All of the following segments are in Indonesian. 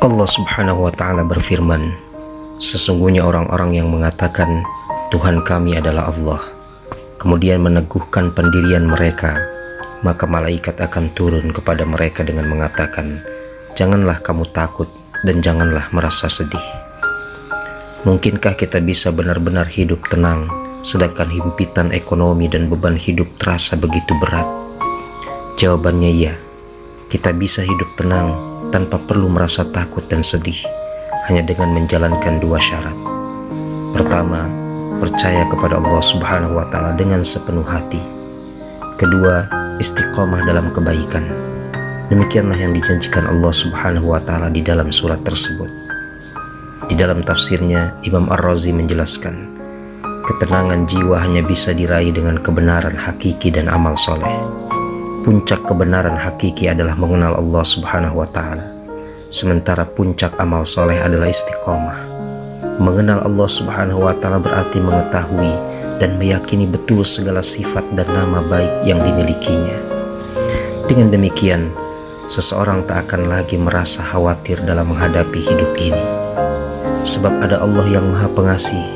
Allah Subhanahu wa Ta'ala berfirman, sesungguhnya orang-orang yang mengatakan Tuhan kami adalah Allah, kemudian meneguhkan pendirian mereka, maka malaikat akan turun kepada mereka dengan mengatakan, janganlah kamu takut dan janganlah merasa sedih. Mungkinkah kita bisa benar-benar hidup tenang sedangkan himpitan ekonomi dan beban hidup terasa begitu berat? Jawabannya iya. Kita bisa hidup tenang tanpa perlu merasa takut dan sedih, hanya dengan menjalankan dua syarat. Pertama, percaya kepada Allah Subhanahu wa Ta'ala dengan sepenuh hati. Kedua, istiqomah dalam kebaikan. Demikianlah yang dijanjikan Allah Subhanahu wa Ta'ala di dalam surat tersebut. Di dalam tafsirnya, Imam Ar-Razi menjelaskan, ketenangan jiwa hanya bisa diraih dengan kebenaran hakiki dan amal soleh. Puncak kebenaran hakiki adalah mengenal Allah Subhanahu wa Ta'ala, sementara puncak amal soleh adalah istiqomah. Mengenal Allah Subhanahu wa Ta'ala berarti mengetahui dan meyakini betul segala sifat dan nama baik yang dimilikinya. Dengan demikian, seseorang tak akan lagi merasa khawatir dalam menghadapi hidup ini, sebab ada Allah yang Maha Pengasih,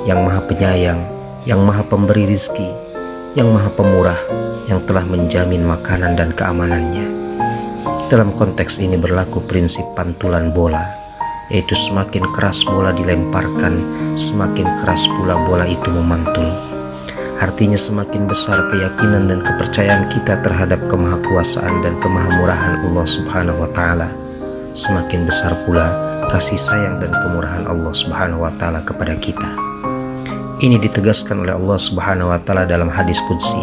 yang Maha Penyayang, yang Maha Pemberi rizki, yang Maha Pemurah, yang telah menjamin makanan dan keamanannya. Dalam konteks ini berlaku prinsip pantulan bola, yaitu semakin keras bola dilemparkan, semakin keras pula bola itu memantul. Artinya semakin besar keyakinan dan kepercayaan kita terhadap kemahakuasaan dan kemahamurahan Allah Subhanahu wa Ta'ala, semakin besar pula kasih sayang dan kemurahan Allah Subhanahu wa Ta'ala kepada kita. Ini ditegaskan oleh Allah Subhanahu wa Ta'ala dalam hadis qudsi,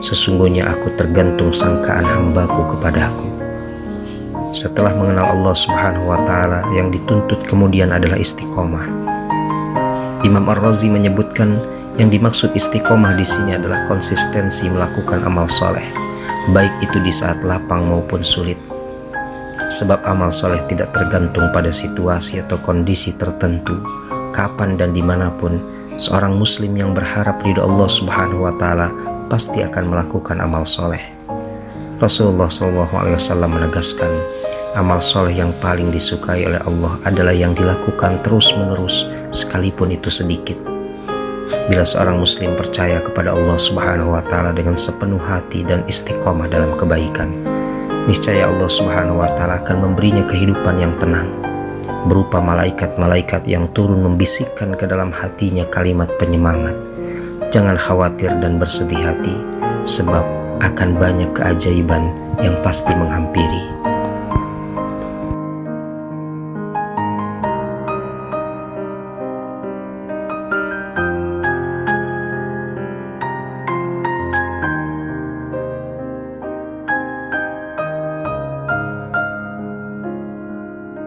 sesungguhnya aku tergantung sangkaan hambaku kepadaku. Setelah mengenal Allah Subhanahu wa Ta'ala, yang dituntut kemudian adalah istiqomah. Imam Ar-Razi menyebutkan yang dimaksud istiqomah di sini adalah konsistensi melakukan amal soleh, baik itu di saat lapang maupun sulit. Sebab amal soleh tidak tergantung pada situasi atau kondisi tertentu. Kapan dan dimanapun, seorang muslim yang berharap ridho Allah Subhanahu wa Ta'ala pasti akan melakukan amal soleh. Rasulullah SAW menegaskan, amal soleh yang paling disukai oleh Allah adalah yang dilakukan terus-menerus sekalipun itu sedikit. Bila seorang muslim percaya kepada Allah Subhanahu wa Ta'ala dengan sepenuh hati dan istiqomah dalam kebaikan, niscaya Allah Subhanahu wa Ta'ala akan memberinya kehidupan yang tenang, berupa malaikat-malaikat yang turun membisikkan ke dalam hatinya kalimat penyemangat, jangan khawatir dan bersedih hati, sebab akan banyak keajaiban yang pasti menghampiri.